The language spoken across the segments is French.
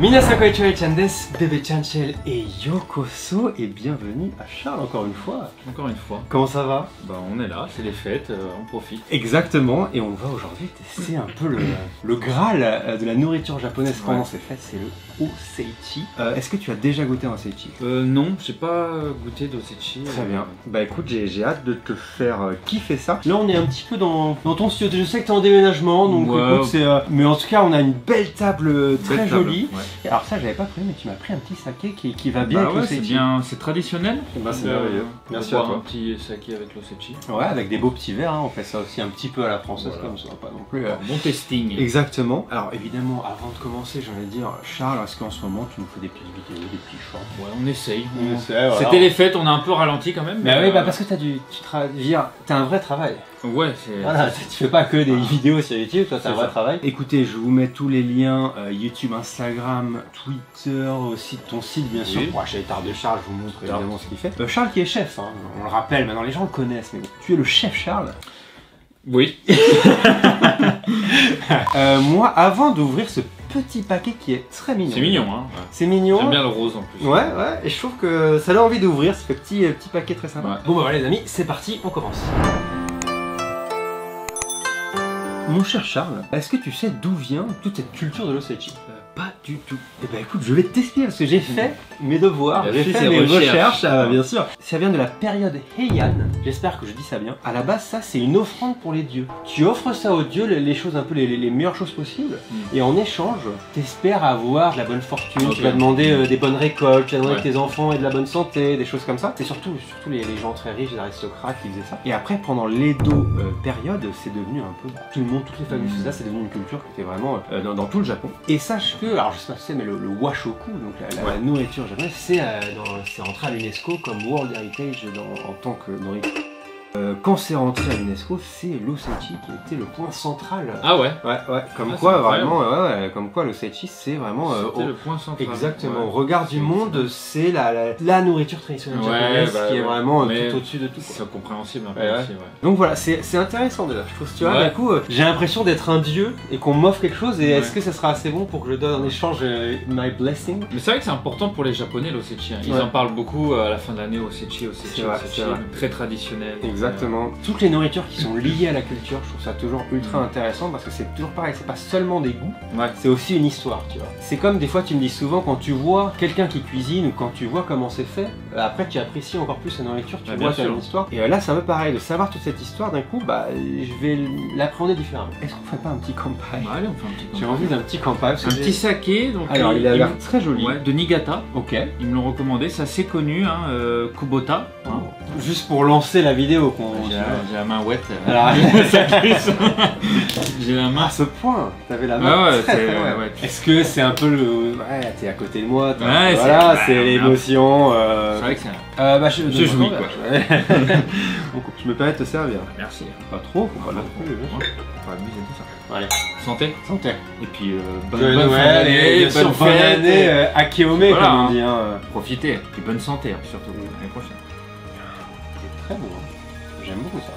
Minasan konnichiwa, Chan desu, Bébé Chanchel et Yokoso, et bienvenue à Charles encore une fois. Encore une fois. Comment ça va? Bah on est là, c'est les fêtes, on profite. Exactement, et on va aujourd'hui tester un peu le Graal de la nourriture japonaise pendant ces fêtes, c'est le Oseichi. Est-ce que tu as déjà goûté un Oseichi? Non, j'ai pas goûté d'Oseichi. Très bien. Bah écoute, j'ai hâte de te faire kiffer ça. Là on est un petit peu dans ton studio, je sais que t'es en déménagement, donc écoute, c'est... mais en tout cas on a une belle table très jolie. Ouais. Alors ça j'avais pas pris, mais tu m'as pris un petit saké qui va bien avec l'Oseichi. C'est traditionnel. Bah c'est merveilleux. Merci à toi. Un petit saké avec l'Oseichi. Ouais, avec des beaux petits verres, hein. On fait ça aussi un petit peu à la française comme ça, pas non plus. Bon testing. Exactement. Alors évidemment, avant de commencer, j'ai envie de dire, Charles, est-ce qu'en ce moment tu nous fais des petites vidéos, des petits shorts? Ouais, on essaye. Voilà. C'était les fêtes, on a un peu ralenti quand même. Mais oui, bah parce que t'as un vrai travail. Ouais, c'est... Voilà, tu fais pas que des vidéos sur YouTube, toi t'as un vrai travail. Écoutez, je vous mets tous les liens, YouTube, Instagram, Twitter, aussi ton site bien sûr. Pour acheter les tartes de Charles, je vous montre évidemment ce qu'il fait. Charles qui est chef, hein. On le rappelle, maintenant les gens le connaissent, mais tu es le chef Charles. Oui. Moi, avant d'ouvrir ce petit paquet qui est très mignon. C'est mignon, hein. C'est mignon. J'aime bien le rose en plus. Ouais, et je trouve que ça donne envie d'ouvrir ce petit paquet très sympa. Ouais. Bon bah voilà les amis, c'est parti, on commence. Mon cher Charles, est-ce que tu sais d'où vient toute cette culture de l'Oseichi? Pas du tout. Eh ben écoute, je vais t'expliquer parce que j'ai fait mes devoirs, j'ai fait mes recherches, bien sûr. Ça vient de la période Heian, j'espère que je dis ça bien. À la base, ça c'est une offrande pour les dieux. Tu offres ça aux dieux, les choses un peu les meilleures choses possibles, et en échange, t'espères avoir de la bonne fortune, tu vas demander des bonnes récoltes, tu vas demander que tes enfants aient de la bonne santé, des choses comme ça. C'est surtout les gens très riches, les aristocrates qui faisaient ça. Et après, pendant l'Edo période, c'est devenu un peu tout le monde, toutes les familles faisaient ça, c'est devenu une culture qui était vraiment dans tout le Japon. Et sache que, alors je sais pas si c'est, mais le washoku, donc la nourriture japonaise, c'est rentré à l'UNESCO comme World Heritage en tant que nourriture. Quand c'est rentré à l'UNESCO, c'est l'Oseichi qui était le point central. Ah ouais. Ouais, comme quoi vraiment, comme quoi l'Oseichi c'est vraiment le point central. Exactement. Au regard du monde, c'est la nourriture traditionnelle japonaise qui est vraiment tout au-dessus de tout. C'est compréhensible un peu aussi. Donc voilà, c'est intéressant déjà. Je trouve que tu vois, d'un coup, j'ai l'impression d'être un dieu et qu'on m'offre quelque chose. Et est-ce que ça sera assez bon pour que je donne en échange my blessing? Mais c'est vrai que c'est important pour les Japonais l'Oseichi. Ils en parlent beaucoup à la fin de l'année, Oseichi, très traditionnel. Exactement. Toutes les nourritures qui sont liées à la culture, je trouve ça toujours ultra intéressant parce que c'est toujours pareil, c'est pas seulement des goûts, c'est aussi une histoire, tu vois. C'est comme des fois tu me dis souvent quand tu vois quelqu'un qui cuisine ou quand tu vois comment c'est fait, après tu apprécies encore plus la nourriture, tu vois qu'il y a une histoire. Et là c'est un peu pareil, de savoir toute cette histoire d'un coup, bah je vais l'appréhender différemment. Est-ce qu'on ferait pas un petit kanpai? Allez, on fait un petit kanpai. J'ai envie d'un petit kanpai. Un petit saké, donc alors il a l'air très joli. Ouais, de Niigata. Ok. Ils me l'ont recommandé, c'est assez connu, hein, Kubota. Hein. Juste pour lancer la vidéo qu'on... J'ai la main wet. Alors, j'ai la main à ce point. T'avais la main très wet. Est-ce que c'est un peu le... Ouais, t'es à côté de moi. Voilà, c'est l'émotion. C'est vrai que c'est... je jouis quoi. Donc, je me permets de te servir. Merci. Pas trop, faut pas non plus. Faut pas abuser de ça. Allez. Santé. Santé. Et puis bonne Noël et bonne année Akihome comme on dit. Profitez. Et puis bonne santé surtout l'année prochaine. Très bon. J'aime beaucoup ça.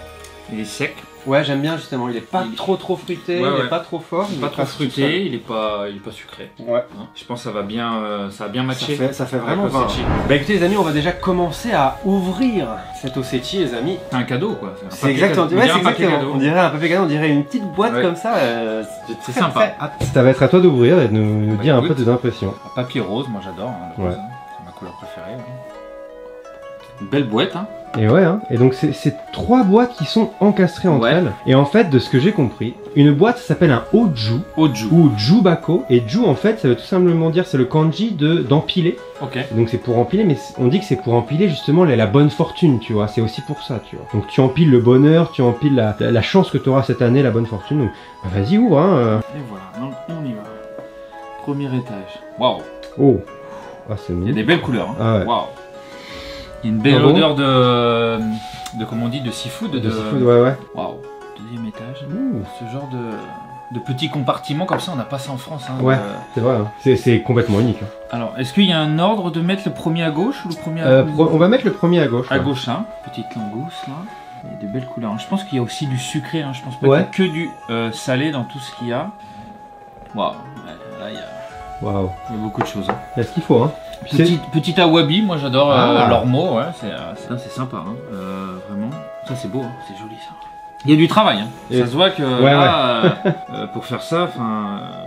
Il est sec. Ouais, j'aime bien justement. Il est pas trop fruité, il est pas trop fort. Il est pas trop fruité, il est pas sucré. Ouais. Hein, je pense que ça va bien matcher. Ça fait vraiment vin. Bah écoutez les amis, on va déjà commencer à ouvrir cet Oseichi les amis. C'est un cadeau quoi. C'est exactement. Ouais, c'est exactement. On dirait un papier cadeau, on dirait une petite boîte comme ça. C'est sympa. Ça va être à toi d'ouvrir et de nous dire un peu tes impressions. Papier rose, moi j'adore. C'est ma couleur préférée. Une belle boîte hein. Et ouais, hein. Et donc c'est 3 boîtes qui sont encastrées entre elles. Et en fait, de ce que j'ai compris, une boîte ça s'appelle un Oju ou Jubako. Et Ju en fait, ça veut tout simplement dire, c'est le kanji d'empiler. Ok. Donc c'est pour empiler, mais on dit que c'est pour empiler justement la bonne fortune, tu vois. C'est aussi pour ça, tu vois. Donc tu empiles le bonheur, tu empiles la chance que tu auras cette année, la bonne fortune. Donc bah, vas-y, ouvre, hein. Et voilà, on y va. Premier étage. Waouh. Oh. Ah, c'est Il y a des belles couleurs. Hein. Ah ouais. Waouh. Il y a une belle odeur de comment on dit, de seafood. De seafood, ouais. Waouh. Deuxième étage. Ce genre de petits compartiments comme ça, on n'a pas ça en France. Hein, ouais, c'est vrai. Hein. C'est complètement unique. Hein. Alors, est-ce qu'il y a un ordre de mettre le premier à gauche ou le premier à gauche? On va mettre le premier à gauche. À gauche, hein. Petite langouste là. Il y a des belles couleurs. Je pense qu'il y a aussi du sucré. Hein. Je pense pas qu'il y a que du salé dans tout ce qu'il y a. Waouh. Là, il y a... Waouh. Il y a beaucoup de choses. Il y a ce qu'il faut, hein. Petit awabi, moi j'adore leurs mots, ouais, c'est sympa, hein. Vraiment. Ça c'est beau, hein. C'est joli ça. Il y a du travail, hein. Ça se voit que là, pour faire ça,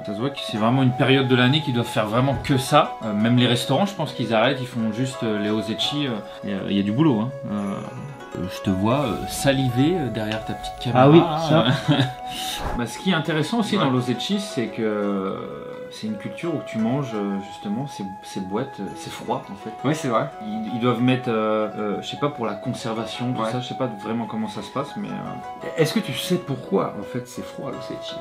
ça se voit que c'est vraiment une période de l'année qu'ils doivent faire vraiment que ça. Même les restaurants, je pense qu'ils arrêtent, ils font juste les osechi. Il y a du boulot, hein. Je te vois saliver derrière ta petite caméra. Ah oui, ça. Bah, ce qui est intéressant aussi dans l'osechi, c'est que c'est une culture où tu manges justement ces boîtes, c'est froid en fait. Oui, c'est vrai. Ils doivent mettre, je sais pas, pour la conservation, tout ça, je sais pas vraiment comment ça se passe, mais... Est-ce que tu sais pourquoi en fait c'est froid l'osechi?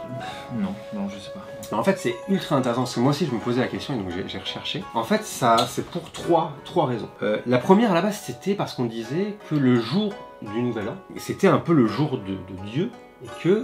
Non, je sais pas. En fait, c'est ultra intéressant parce que moi aussi je me posais la question et donc j'ai recherché. En fait, ça c'est pour trois raisons. La première à la base, c'était parce qu'on disait que le jour du Nouvel An, c'était un peu le jour de Dieu. Et que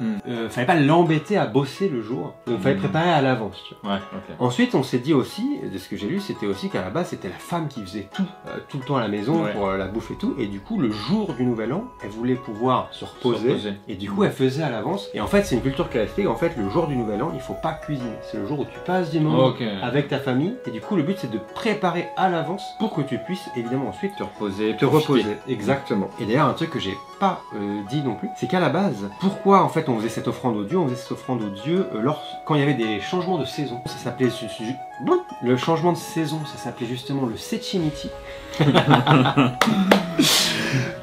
fallait pas l'embêter à bosser le jour, donc fallait préparer à l'avance. Ouais, okay. Ensuite, on s'est dit aussi, de ce que j'ai lu, c'était aussi qu'à la base c'était la femme qui faisait tout le temps à la maison pour la bouffe et tout, et du coup le jour du Nouvel An, elle voulait pouvoir se reposer. Et du coup elle faisait à l'avance. Et en fait c'est une culture qui a resté. En fait le jour du Nouvel An, il faut pas cuisiner. C'est le jour où tu passes du moment avec ta famille, et du coup le but c'est de préparer à l'avance pour que tu puisses évidemment ensuite te reposer. Exactement. Et d'ailleurs un truc que j'ai pas dit non plus, c'est qu'à la base, pourquoi en fait on faisait cette offrande au dieu? On faisait cette offrande au dieu quand il y avait des changements de saison. Ça s'appelait le changement de saison, ça s'appelait justement le Sechimichi.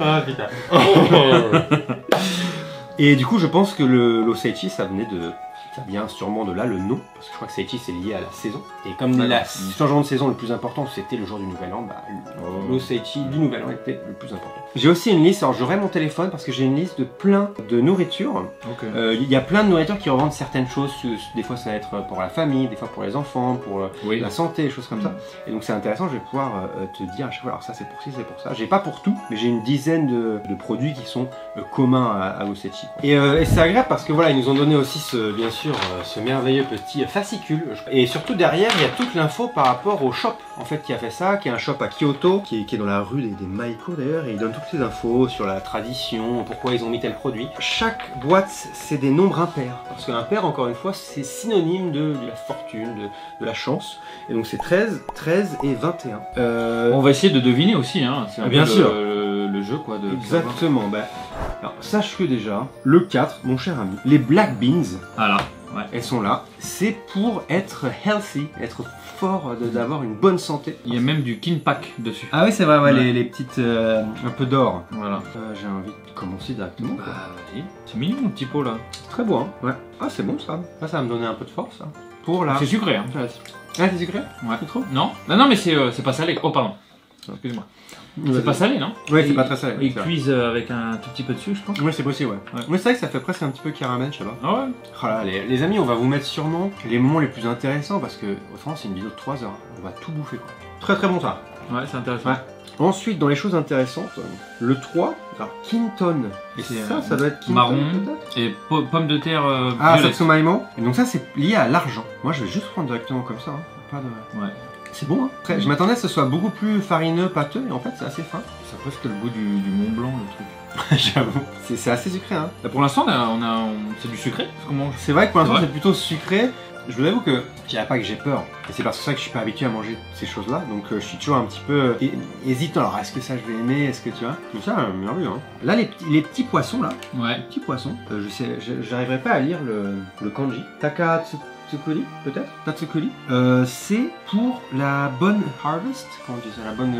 Ah putain. Et du coup je pense que l'Oseichi ça vient sûrement de là le nom, parce que je crois que Seichi c'est lié à la saison. Et comme le changement de saison le plus important c'était le jour du Nouvel An, bah, l'Oseichi du Nouvel An était le plus important. J'ai aussi une liste, alors j'aurai mon téléphone parce que j'ai une liste de plein de nourriture. Il y a plein de nourriture qui revendent certaines choses, des fois ça va être pour la famille, des fois pour les enfants, pour la santé, des choses comme ça. Et donc c'est intéressant, je vais pouvoir te dire à chaque fois, alors ça c'est pour ci, c'est pour ça. J'ai pas pour tout, mais j'ai une dizaine de produits qui sont communs à l'Oseichi. Et c'est agréable parce que voilà, ils nous ont donné aussi bien sûr ce merveilleux petit fascicule. Et surtout derrière, il y a toute l'info par rapport au shop en fait qui a fait ça, qui est un shop à Kyoto, qui est dans la rue des Maiko d'ailleurs, et il donne toutes ces infos sur la tradition, pourquoi ils ont mis tel produit. Chaque boîte, c'est des nombres impairs, parce qu'un pair, encore une fois, c'est synonyme de la fortune, de la chance. Et donc c'est 13, 13 et 21. On va essayer de deviner aussi, hein. C'est bien sûr le jeu quoi. Exactement. Alors sache que déjà, le 4, mon cher ami, les black beans, voilà. Elles sont là. C'est pour être healthy, être fort, d'avoir une bonne santé. Il y a même du kinpak dessus. Ah oui, c'est vrai, les petites... un peu d'or. Voilà. J'ai envie de commencer directement. Bah vas-y. C'est mignon mon petit pot là. Très beau, hein. Ouais. Ah, c'est bon ça. Ça va me donner un peu de force. Ça. Pour la... C'est sucré, hein. Ah, c'est sucré? Ouais. C'est trop? Non, mais c'est pas salé. Oh, pardon. Excuse-moi. C'est pas salé, non? Ouais, c'est pas très salé. Ils cuisent avec un tout petit peu de sucre, je pense. Oui, c'est possible, ouais. Mais c'est vrai que ça fait presque un petit peu caramel, je sais pas. Ah ouais. Oh là, les amis, on va vous mettre sûrement les moments les plus intéressants parce que, autrement, c'est une vidéo de 3 heures. On va tout bouffer, quoi. Très très bon ça. Ouais, c'est intéressant. Ouais. Ensuite, dans les choses intéressantes, le 3, alors Kinton. Et ça doit être Kinton, marron et pomme de terre Satsumaimo. Et donc ça, c'est lié à l'argent. Moi, je vais juste prendre directement comme ça. Hein. Pas de... Ouais. C'est bon, hein. Après, je m'attendais à ce que ce soit beaucoup plus farineux, pâteux, et en fait c'est assez fin. Ça a presque le goût du Mont Blanc, le truc. J'avoue. C'est assez sucré, hein. Là, pour l'instant, c'est du sucré ce qu'on mange. C'est vrai que pour l'instant c'est plutôt sucré. Je vous avoue que je dirais pas que j'ai peur, et c'est parce que ça que je suis pas habitué à manger ces choses-là, donc je suis toujours un petit peu hésitant. Alors est-ce que ça je vais aimer, est-ce que tu vois? Tout ça, merveilleux, hein. Là les petits poissons là, les petits poissons, j'arriverai pas à lire le kanji. Tatsukuri, peut-être? Tatsukuri. C'est pour la bonne harvest, comment on dit ça? La bonne...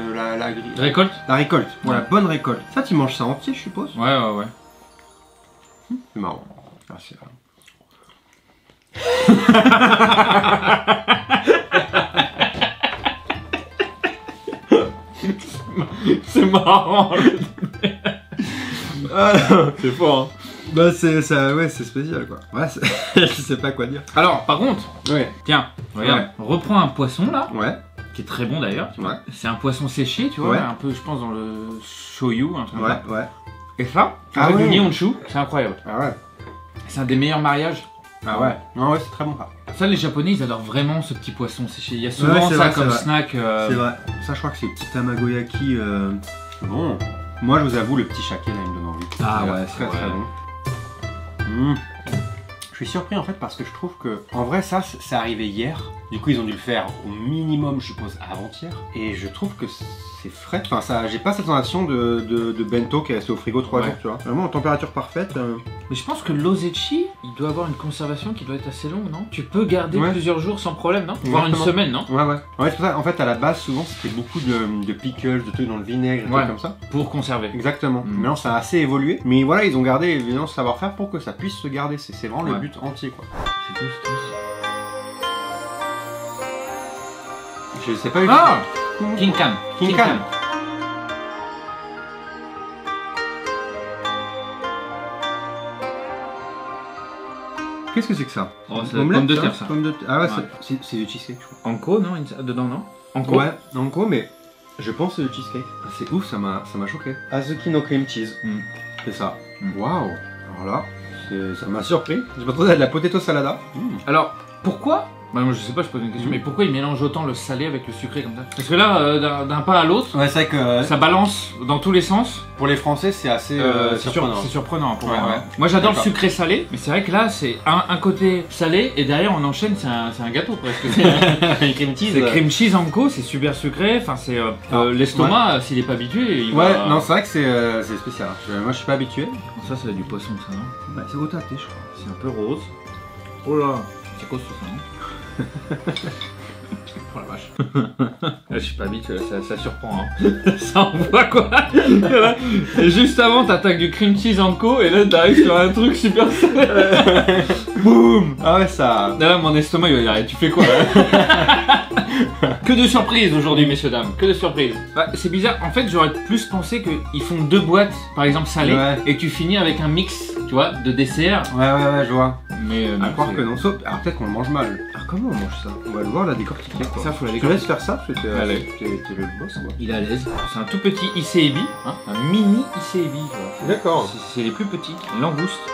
récolte? La récolte, pour la bonne récolte. Ça, tu manges ça entier, je suppose? Ouais. C'est marrant. Ah, c'est... C'est marrant. C'est fort, hein. Bah c'est spécial quoi. Ouais, je sais pas quoi dire. Alors par contre, tiens, regarde, reprends un poisson là, qui est très bon d'ailleurs. C'est un poisson séché, tu vois, un peu je pense dans le shoyu, un truc comme ça. Et ça, avec du nihonshu, c'est incroyable. Ah ouais. C'est un des meilleurs mariages. Ah ouais. Non ouais, c'est très bon ça. Ça les japonais ils adorent vraiment ce petit poisson séché. Il y a souvent ça comme snack. C'est vrai. Ça je crois que c'est petit tamagoyaki. Bon. Moi je vous avoue le petit shaké là il me donne envie. Ah ouais, c'est très bon. suis surpris en fait parce que je trouve que en vrai ça c'est arrivé hier. Du coup ils ont dû le faire au minimum je suppose avant-hier. Et je trouve que c'est frais. Enfin ça, j'ai pas cette sensation de bento qui est resté au frigo 3 jours, tu vois. Vraiment en température parfaite. Mais je pense que l'osechi, il doit avoir une conservation qui doit être assez longue, non? Tu peux garder plusieurs jours sans problème, non? Voire une semaine, non? Ouais. Ouais, c'est pour ça. En fait à la base souvent c'était beaucoup de pickles, de trucs dans le vinaigre, des trucs comme ça. Pour conserver. Exactement. Maintenant ça a assez évolué. Mais voilà, ils ont gardé évidemment ce savoir-faire pour que ça puisse se garder. C'est vraiment le but entier quoi. C'est tout. Je sais pas. Ah Kinkan. Qu'est-ce que c'est que ça? Oh, c'est pomme de terre ça. Ah ouais, c'est du cheesecake je crois. Anko non? Dedans non? Anko? Ouais, Anko mais je pense que c'est du cheesecake. C'est ouf, ça m'a choqué. Azuki no cream cheese. C'est ça. Waouh. Alors là, ça m'a surpris. Je m'attendais à de la potato salada. Alors, pourquoi? Bah moi je sais pas, je pose une question, mais pourquoi ils mélangent autant le salé avec le sucré comme ça? Parce que là, d'un pain à l'autre, c'est vrai que ça balance dans tous les sens. Pour les Français, c'est assez surprenant. C'est surprenant pour moi. Moi j'adore le sucré salé, mais c'est vrai que là c'est un côté salé et derrière on enchaîne, c'est un gâteau presque. C'est cream cheese. C'est cream cheese Anko, c'est super sucré, enfin c'est l'estomac s'il est pas habitué. Il va... non c'est vrai que c'est spécial. Moi je suis pas habitué. Ça c'est du poisson ça non? Bah, c'est au tâté je crois. C'est un peu rose. Oh là, c'est costaud ça non? Oh la vache. Je suis pas habitué, ça surprend. Hein. Ça envoie quoi. Et juste avant, t'attaques du cream cheese Anko et là t'arrives sur un truc super salé. Boum. Ah ouais ça. Là mon estomac il va dire arrête, tu fais quoi là? Que de surprises aujourd'hui messieurs dames, que de surprises. Bah, c'est bizarre, en fait j'aurais plus pensé qu'ils font 2 boîtes par exemple salées et tu finis avec un mix, tu vois, de dessert. Ouais je vois. Mais à croire que non, sauf... alors peut-être qu'on le mange mal. Alors comment on mange ça? On va le voir la décortiquer quoi. Ça faut la décortiquer. Je te laisse faire ça parce que t'es le boss quoi. Il est à l'aise. C'est un tout petit iseebi, hein, un mini iseebi. D'accord. C'est les plus petits, langoustes.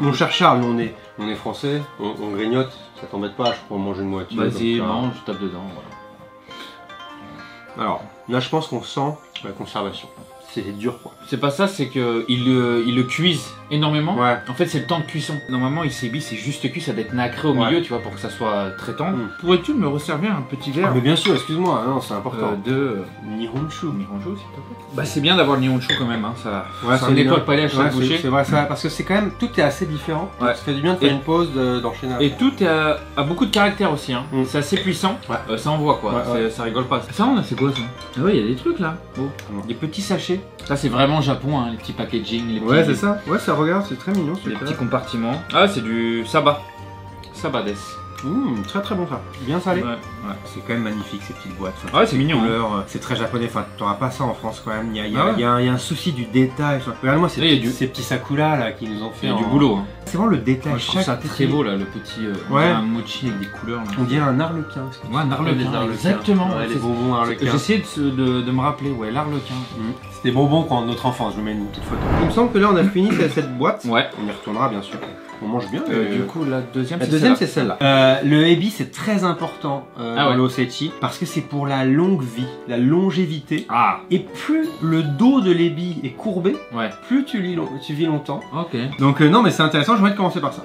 Mon cher Charles, on est français, on grignote, ça t'embête pas, je pourrais manger une moitié. Vas-y, mange, tape dedans. Voilà. Alors, là je pense qu'on sent la conservation. C'est dur quoi. C'est pas ça, c'est qu'ils le cuisent énormément. Ouais. En fait, c'est le temps de cuisson. Normalement, isebi, c'est juste cuit, ça doit être nacré au milieu, tu vois, pour que ça soit très tendre. Pourrais-tu me resservir un petit verre? Mais bien sûr, excuse-moi, non, c'est important. De Nihonshu. Nihonshu, s'il te plaît. Bah, c'est bien d'avoir le Nihonshu quand même, hein. Ça nettoie le palais à chaque bouchée. C'est vrai, ça, parce que c'est quand même, tout est assez différent. Ouais. Ça fait du bien de faire une pause, d'enchaîner. Et tout a beaucoup de caractère aussi, hein. C'est assez puissant. Ça envoie quoi, ça rigole pas. Ça, c'est quoi ça? Ah ouais, il y a des trucs là. Des petits sachets. Ça, c'est vraiment Japon, hein, les petits packaging. Les petits... Ouais, c'est ça. Ouais, ça regarde, c'est très mignon. Les petits compartiments. Ah, c'est du Saba. Saba des. Très très bon ça. Bien salé. Ouais. C'est quand même magnifique ces petites boîtes. Ouais, c'est mignon. C'est très japonais. Enfin, t'auras pas ça en France quand même. Il y a un souci du détail. Regarde-moi ces petits sakura là qui nous ont fait. Il y a du boulot. Hein. C'est vraiment le détail. Moi, je trouve ça très beau là, le petit. Un mochi avec des couleurs. Là. On dirait un arlequin. Ouais, un arlequin. Exactement. Les bonbons arlequins. J'essayais de me rappeler. Ouais, l'arlequin. C'était bonbons quand notre enfance. Je vous mets une petite photo. Il me semble que là on a fini cette boîte. Ouais. On y retournera bien sûr. On mange bien. Du coup, la deuxième, c'est celle-là. Le ebi, c'est très important dans l'osechi parce que c'est pour la longue vie, la longévité. Et plus le dos de l'ebi est courbé, plus tu vis longtemps. Ok. Donc non, mais c'est intéressant. Je vais commencer par ça.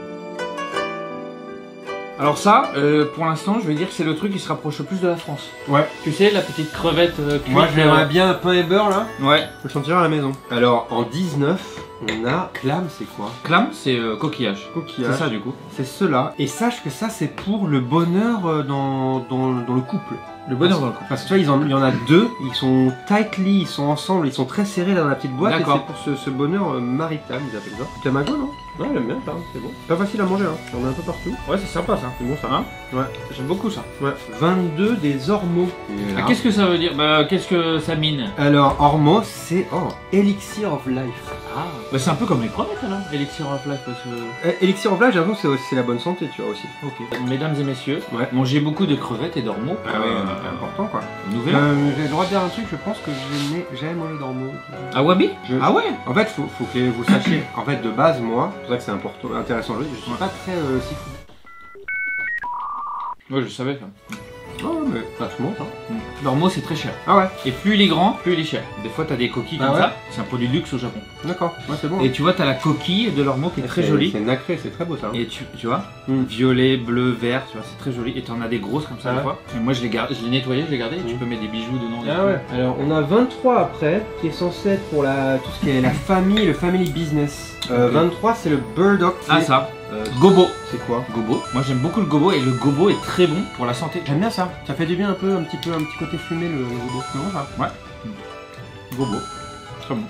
Alors ça, pour l'instant, je vais dire que c'est le truc qui se rapproche le plus de la France. Ouais. Tu sais, la petite crevette cuite. Moi, j'aimerais bien pain et beurre là. Ouais. Je le sentirai à la maison. Alors, en 19, on a clam, c'est quoi? Clam, c'est coquillage. Coquillage. C'est ça du coup. C'est cela. Et sache que ça, c'est pour le bonheur dans le couple. Le bonheur dans le couple. Parce que tu vois, il y en a deux, ils sont tightly, ils sont ensemble, ils sont très serrés là dans la petite boîte. Et c'est pour ce bonheur marital, ils appellent ça. Tamago, non? Ouais, j'aime bien ça, c'est bon. Pas facile à manger, hein. J'en ai un peu partout. Ouais, c'est sympa ça. C'est bon ça. Ouais. J'aime beaucoup ça. Ouais. 22 des ormeaux. Qu'est-ce que ça veut dire? Bah, qu'est-ce que ça mine? Alors, ormeaux, c'est Elixir of Life. Bah, c'est un peu comme les crevettes alors, Elixir of Life. Parce que... Elixir of Life, j'ai l'impression que c'est la bonne santé, tu vois aussi. Ok. Mesdames et messieurs, mangez beaucoup de crevettes et d'ormeaux. Ah ouais, c'est important quoi. Nouvelle. J'ai le droit de dire un truc, je pense que j'avais mangé d'ormeaux. Ah wabi? Ah ouais. En fait, faut que vous sachiez. En fait, de base, moi, c'est pour ça que c'est important, intéressant. Je suis pas très seafood. Ouais, je savais ça. Oh mais vachement ça. L'ormeau c'est très cher. Ah ouais. Et plus il est grand, plus il est cher. Des fois t'as des coquilles comme ça, c'est un produit de luxe au Japon. D'accord, ouais c'est bon. Et tu vois t'as la coquille de l'ormeau qui est très jolie. C'est nacré, c'est très beau ça. Et tu vois, violet, bleu, vert, tu vois, c'est très joli. Et t'en as des grosses comme ça des fois. Et moi je l'ai nettoyé, je l'ai gardé, et tu peux mettre des bijoux dedans. Ah ouais. Alors on a 23 après, qui est censé être pour tout ce qui est la famille, le family business. 23 c'est le burdock. Ah ça. Gobo. C'est quoi? Gobo. Moi j'aime beaucoup le gobo et le gobo est très bon pour la santé. J'aime bien ça. Ça fait du bien un petit côté fumé le gobo. C'est bon ça? Ouais. Gobo. Très bon.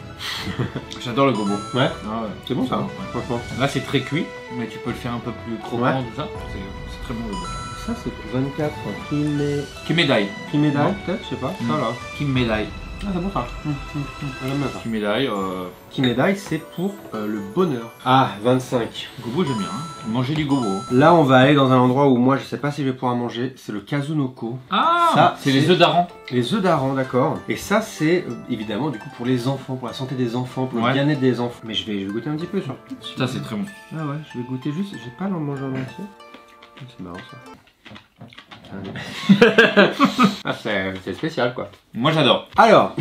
J'adore le gobo. Ouais. Ah ouais. C'est bon ça, franchement. Là c'est très cuit, mais tu peux le faire un peu plus croquant, tout ça. C'est très bon le gobo. Ça c'est pour 24. Kimédai. Kimédai peut-être, je sais pas. Ça là. Kimédai. Ah c'est bon ça. J'aime bien ça. Kimédai. Kimédai c'est pour le bonheur. Ah 25. Gobo j'aime bien. Hein. Manger du gobo. Là on va aller dans un endroit où moi je sais pas si je vais pouvoir manger. C'est le Kazunoko. Ah ça c'est les œufs d'aran. Les œufs d'aran d'accord. Et ça c'est évidemment du coup pour les enfants, pour la santé des enfants, pour le bien-être des enfants. Mais je vais goûter un petit peu sur. Ça c'est très bon. Ah ouais, je vais goûter juste. J'ai pas l'en manger en entier. C'est marrant ça. Ah, c'est spécial quoi. Moi j'adore. Alors,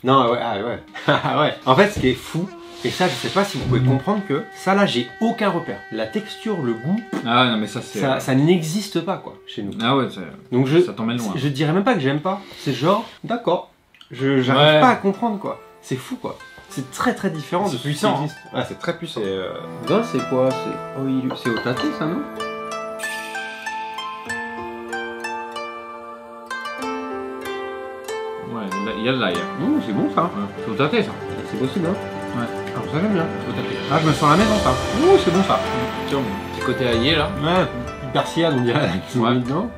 non ouais, ouais. En fait, ce qui est fou, et ça je sais pas si vous pouvez comprendre que ça là j'ai aucun repère. La texture, le goût. Ah non mais ça c'est. Ça n'existe pas quoi chez nous. Ah ouais. Donc ça t'emmène loin. Je dirais même pas que j'aime pas. C'est genre d'accord. J'arrive pas à comprendre quoi. C'est fou quoi. C'est très très différent de ce qui existe. Ah c'est très puissant. C'est quoi? C'est au tâté ça non? Il y a de l'ail. C'est bon ça. C'est au tâté ça. C'est possible hein. Ouais. Ah ça j'aime bien. Au tâté. Ah je me sens à la maison ça. C'est bon ça. Tiens, petit côté aillé là. Ouais. Une persillade on dirait. Ouais. Non.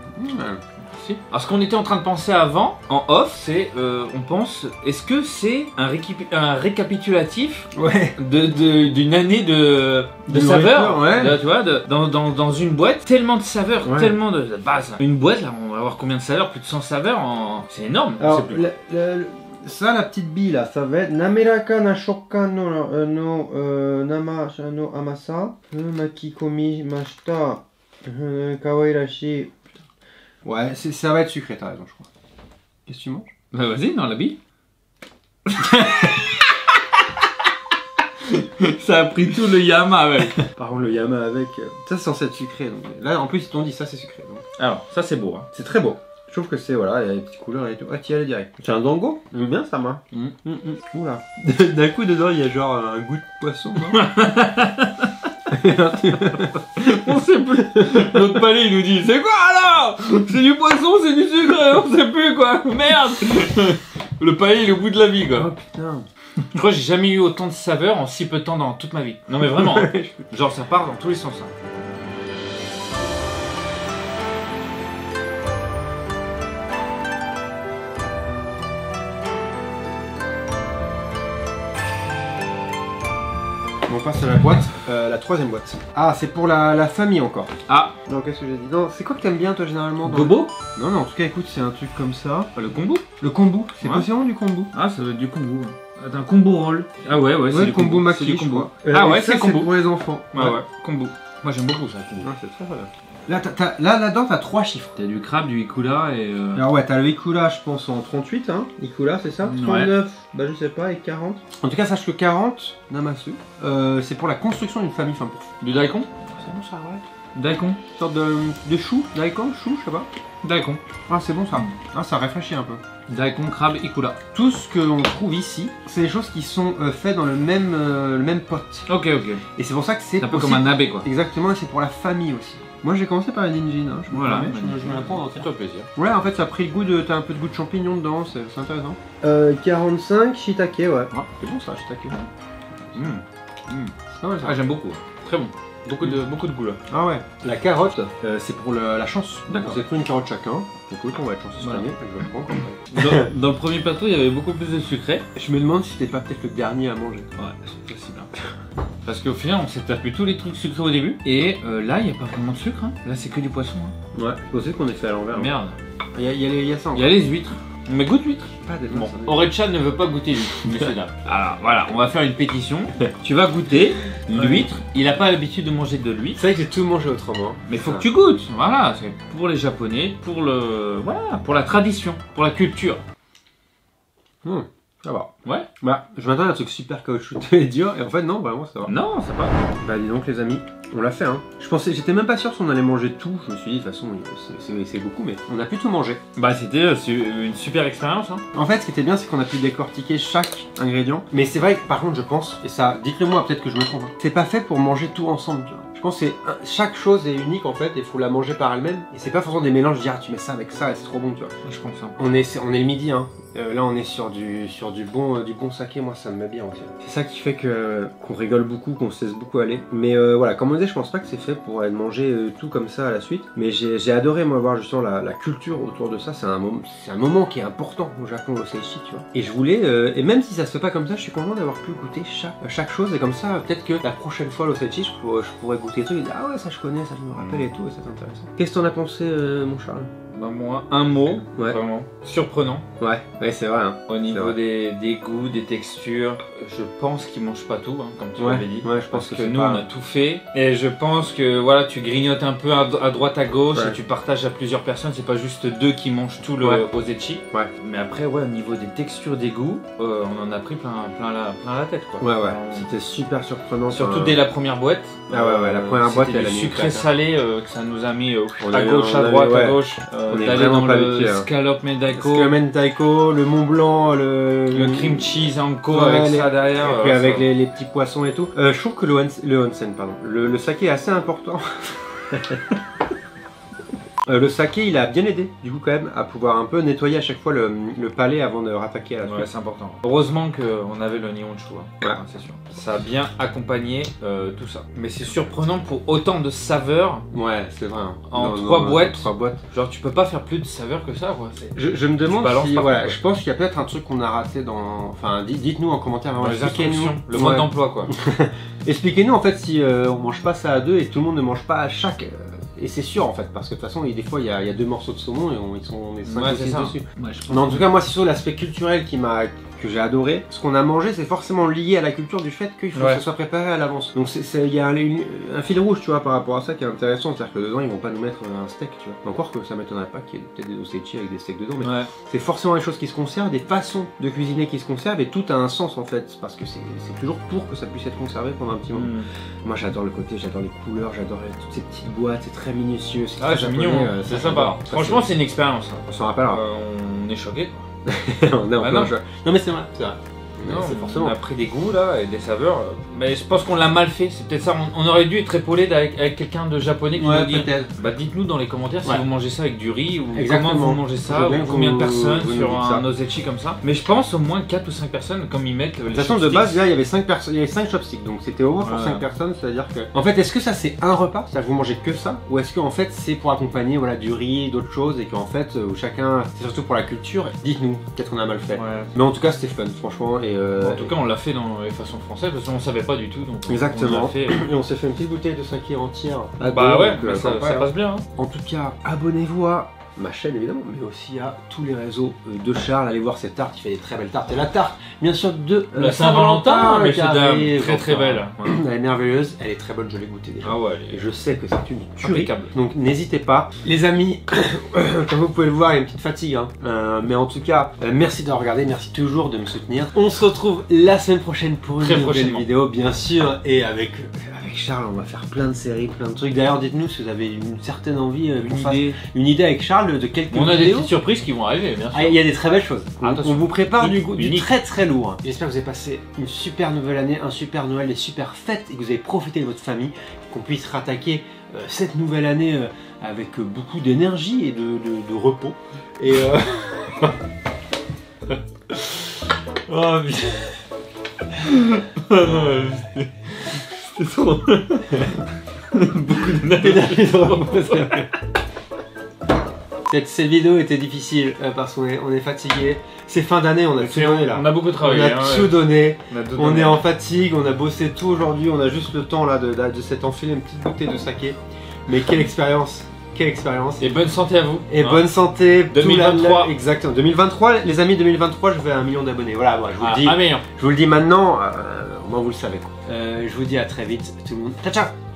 Alors ce qu'on était en train de penser avant, en off, c'est, on pense, est-ce que c'est un récapitulatif d'une année de saveurs, tu vois, dans une boîte, tellement de saveurs, tellement de base. Une boîte, là, on va avoir combien de saveurs? Plus de 100 saveurs, c'est énorme. Alors, ça, la petite bille là, ça va être Nameraka na shokkan no nama no amasa, makikomi mashita, kawairashi. Ouais, ça va être sucré, t'as raison, je crois. Qu'est-ce que tu manges? Bah vas-y, dans la bille. Ça a pris tout le yama avec. Par contre, le yama avec, ça c'est censé être sucré. Donc... Là, en plus, ils t'ont dit ça c'est sucré. Donc... Alors, ça c'est beau. Hein. C'est très beau. Je trouve que c'est, voilà, il y a des petites couleurs et tout. Ah, t'y allais direct. C'est un dango? J'aime bien ça, moi. Oula. D'un coup, dedans, il y a genre un goût de poisson, non? On sait plus. Notre palais il nous dit c'est quoi alors? C'est du poisson, c'est du sucre, on sait plus quoi. Merde. Le palais il est au bout de la vie quoi. Oh putain. Je crois que j'ai jamais eu autant de saveurs en si peu de temps dans toute ma vie. Non mais vraiment. Hein. Genre ça part dans tous les sens. Hein. On passe à la boîte, la troisième boîte. Ah, c'est pour la famille encore. Ah. Non, qu'est-ce que j'ai dit? Non, c'est quoi que t'aimes bien toi généralement dans Gobo? Non, en tout cas, écoute, c'est un truc comme ça. Le kombu? Le kombu, c'est possiblement du kombu. Ah, ça doit être du kombu. Un kombu roll. Ah ouais, c'est du kombu maki, je crois. Ah ouais, c'est kombu. C'est pour les enfants. Ouais, kombu. Moi j'aime beaucoup ça, kombu. C'est très bien. Là-dedans, t'as 3 chiffres. T'as du crabe, du ikura et... Alors ouais, t'as le ikura, je pense, en 38, hein. Ikura, c'est ça? 39, bah je sais pas, et 40. En tout cas, sache que 40, namasu, c'est pour la construction d'une famille, enfin pour... Du daikon? C'est bon ça, ouais. Daikon? Une sorte de chou, daikon, chou, je sais pas. Daikon. Ah, c'est bon ça. Ah, ça réfléchit un peu. Daikon, crabe, ikura. Tout ce que l'on trouve ici, c'est des choses qui sont faites dans le même pot. Ok. Et c'est pour ça que c'est... un peu comme un nabe quoi. Exactement, et c'est pour la famille aussi. Moi j'ai commencé par les ninjin, hein. Je me l'apprends. C'est toi plaisir. Ouais, en fait ça a pris le goût de... T'as un peu de goût de champignon dedans, c'est intéressant. 45, shiitake, ouais. C'est bon ça, shiitake. Ah, j'aime beaucoup. Très bon. Beaucoup de goût là. Ah ouais. La carotte, c'est pour la chance. D'accord. Vous avez pris une carotte chacun. Écoute, on va être chanceux cette année. Je vais prendre. Dans le premier plateau, il y avait beaucoup plus de sucré. Je me demande si c'était pas peut-être le dernier à manger. Ouais, c'est possible. Parce qu'au final, on s'est tapé tous les trucs sucrés au début. Et là, il n'y a pas vraiment de sucre. Hein. Là, c'est que du poisson. Hein. Ouais, c'est possible qu'on ait fait à l'envers. Merde. Il y a ça encore. Il y a les huîtres. Mais goûte l'huître. Pas des Bon, Orecha ne veut pas goûter l'huître, messieurs dames. Alors voilà, on va faire une pétition. Tu vas goûter l'huître. Il n'a pas l'habitude de manger de l'huître. C'est vrai que j'ai tout mangé autrement. Mais il faut que tu goûtes. Voilà, c'est pour les Japonais, pour pour la tradition, pour la culture. Ça va. Ouais. Bah, je m'attendais à un truc super caoutchouteux et dur, et en fait, non, vraiment, ça va. Non, ça va. Bah, dis donc, les amis, on l'a fait, hein. J'étais même pas sûr si on allait manger tout. Je me suis dit, de toute façon, c'est beaucoup, mais on a pu tout manger. Bah, c'était une super expérience, hein. En fait, ce qui était bien, c'est qu'on a pu décortiquer chaque ingrédient. Mais c'est vrai que, par contre, je pense, et ça, dites-le moi, peut-être que je me trompe, hein, c'est pas fait pour manger tout ensemble, tu vois. Je pense que chaque chose est unique en fait et il faut la manger par elle-même. Et c'est pas forcément des mélanges, dire ah, tu mets ça avec ça et c'est trop bon, tu vois. Je pense. Hein. On est le midi, hein. Là on est sur du bon saké, moi ça me met bien aussi. C'est ça qui fait qu'on rigole beaucoup, qu'on se laisse beaucoup aller. Mais voilà, comme on disait, je pense pas que c'est fait pour être mangé tout comme ça à la suite. Mais j'ai adoré moi voir justement la culture autour de ça. C'est un moment qui est important au Japon, au Seichi, tu vois. Et je voulais, et même si ça se fait pas comme ça, je suis content d'avoir pu goûter chaque chose. Et comme ça, peut-être que la prochaine fois au Seichi, je pourrais goûter des trucs et dire ah ouais ça je connais, ça je me rappelle et tout, et c'est intéressant. Qu'est-ce que t'en as pensé mon Charles? Bah moi, un mot, vraiment surprenant. Ouais, c'est vrai. Hein. Au niveau des goûts, des textures, je pense qu'ils mangent pas tout, hein, comme tu l'avais dit. Ouais, je pense que nous on a tout fait. Et je pense que voilà, tu grignotes un peu à droite à gauche et tu partages à plusieurs personnes. C'est pas juste deux qui mangent tout le osechi. Ouais. Mais après, au niveau des textures, des goûts, on en a pris plein la tête, quoi. Ouais. C'était super surprenant. Surtout dès la première boîte. Ah ouais, la première boîte, elle a mis sucré salé que ça nous a mis à gauche, à droite, à gauche. On est vraiment pas habitué. Scallop mentaiko. Scallop mentaiko, le Mont Blanc, le cream cheese anko avec ça derrière. Et puis avec les petits poissons et tout. Je trouve que le onsen, pardon. Le saké est assez important. Le saké, il a bien aidé, du coup, quand même, à pouvoir un peu nettoyer à chaque fois le palais avant de rattaquer à la suite. Ouais, c'est important. Heureusement qu'on avait le nihonshu, hein. C'est sûr. Ça a bien accompagné tout ça. Mais c'est surprenant pour autant de saveurs. Ouais, c'est vrai. Hein. En trois boîtes. Genre, tu peux pas faire plus de saveurs que ça, quoi. Je me demande si, voilà, je pense qu'il y a peut-être un truc qu'on a raté dans... Enfin, dites-nous en commentaire. Dans les instructions, le mode d'emploi, quoi. Expliquez-nous, en fait, si on mange pas ça à deux et tout le monde ne mange pas à chaque... Et c'est sûr en fait, parce que de toute façon, des fois il y a deux morceaux de saumon et on est 5 ou 6 dessus. Ouais, mais en tout cas, moi c'est surtout l'aspect culturel que j'ai adoré. Ce qu'on a mangé, c'est forcément lié à la culture du fait qu'il faut que ça soit préparé à l'avance. Donc il y a un fil rouge, tu vois, par rapport à ça qui est intéressant. C'est-à-dire que dedans, ils vont pas nous mettre un steak, tu vois. Encore que ça m'étonnerait pas qu'il y ait peut-être des osechi avec des steaks dedans, mais c'est forcément des choses qui se conservent, des façons de cuisiner qui se conservent, et tout a un sens en fait, parce que c'est toujours pour que ça puisse être conservé pendant un petit moment. Moi j'adore le côté, j'adore les couleurs, j'adore toutes ces petites boîtes, c'est très minutieux. C'est mignon, c'est sympa. Franchement, c'est une expérience. On s'en rappellera. On est choqués. Non mais c'est vrai, Non, forcément. On a pris des goûts là et des saveurs, mais je pense qu'on l'a mal fait. C'est peut-être ça. On aurait dû être épaulé avec quelqu'un de japonais qui nous dit. Bah dites-nous dans les commentaires si vous mangez ça avec du riz ou comment vous mangez ça, ou combien de personnes sur un osechi comme ça. Mais je pense au moins 4 ou 5 personnes comme ils mettent. De toute façon, de base, là, il y avait 5 personnes, il y avait 5 chopsticks, donc c'était au moins pour 5 personnes. C'est-à-dire que, en fait, est-ce que ça c'est un repas, c'est-à-dire que vous mangez que ça, ou est-ce que en fait c'est pour accompagner du riz, d'autres choses, et qu'en fait chacun, c'est surtout pour la culture. Dites-nous, peut-être qu'on a mal fait. Mais en tout cas, c'était fun, franchement. Et en tout cas, on l'a fait dans les façons françaises parce qu'on savait pas du tout. Donc exactement. On fait, et on s'est fait une petite bouteille de saké entière. Ça passe bien. Hein. En tout cas, abonnez-vous à ma chaîne évidemment, mais aussi à tous les réseaux de Charles. Allez voir cette tarte, il fait des très belles tartes. Et la tarte, bien sûr, de la Saint-Valentin, mais c'est très belle. Elle est merveilleuse, elle est très bonne, je l'ai goûtée déjà. Ah ouais, et je sais que c'est une tuerie. Donc n'hésitez pas. Les amis, comme vous pouvez le voir, il y a une petite fatigue. Hein. Mais en tout cas, merci d'avoir regardé, merci toujours de me soutenir. On se retrouve la semaine prochaine pour une nouvelle vidéo, bien sûr. Et avec Charles, on va faire plein de séries, plein de trucs. D'ailleurs, dites-nous si vous avez une certaine envie, une idée avec Charles de quelques vidéos. On a des petites surprises qui vont arriver, bien sûr. Ah, il y a des très belles choses. On vous prépare du très très lourd. J'espère que vous avez passé une super nouvelle année, un super Noël, des super fêtes et que vous avez profité de votre famille, qu'on puisse rattaquer cette nouvelle année avec beaucoup d'énergie et de repos. Et oh putain. C'est trop. Beaucoup d'énergie de repos. Cette vidéo était difficile parce qu'on est fatigué. C'est fin d'année, on a tout donné là. On a beaucoup travaillé. On a tout donné. On est en fatigue, on a bossé tout aujourd'hui. On a juste le temps là de s'être enfilé une petite bouteille de saké. Mais quelle expérience! quelle expérience. Et bonne santé à vous. Et bonne santé. 2023. Exactement. 2023, les amis, 2023, je vais à 1 million d'abonnés. Voilà, moi, je vous le dis. Un million. Je vous le dis maintenant, moi vous le savez. Je vous dis à très vite, tout le monde. Ciao, ciao.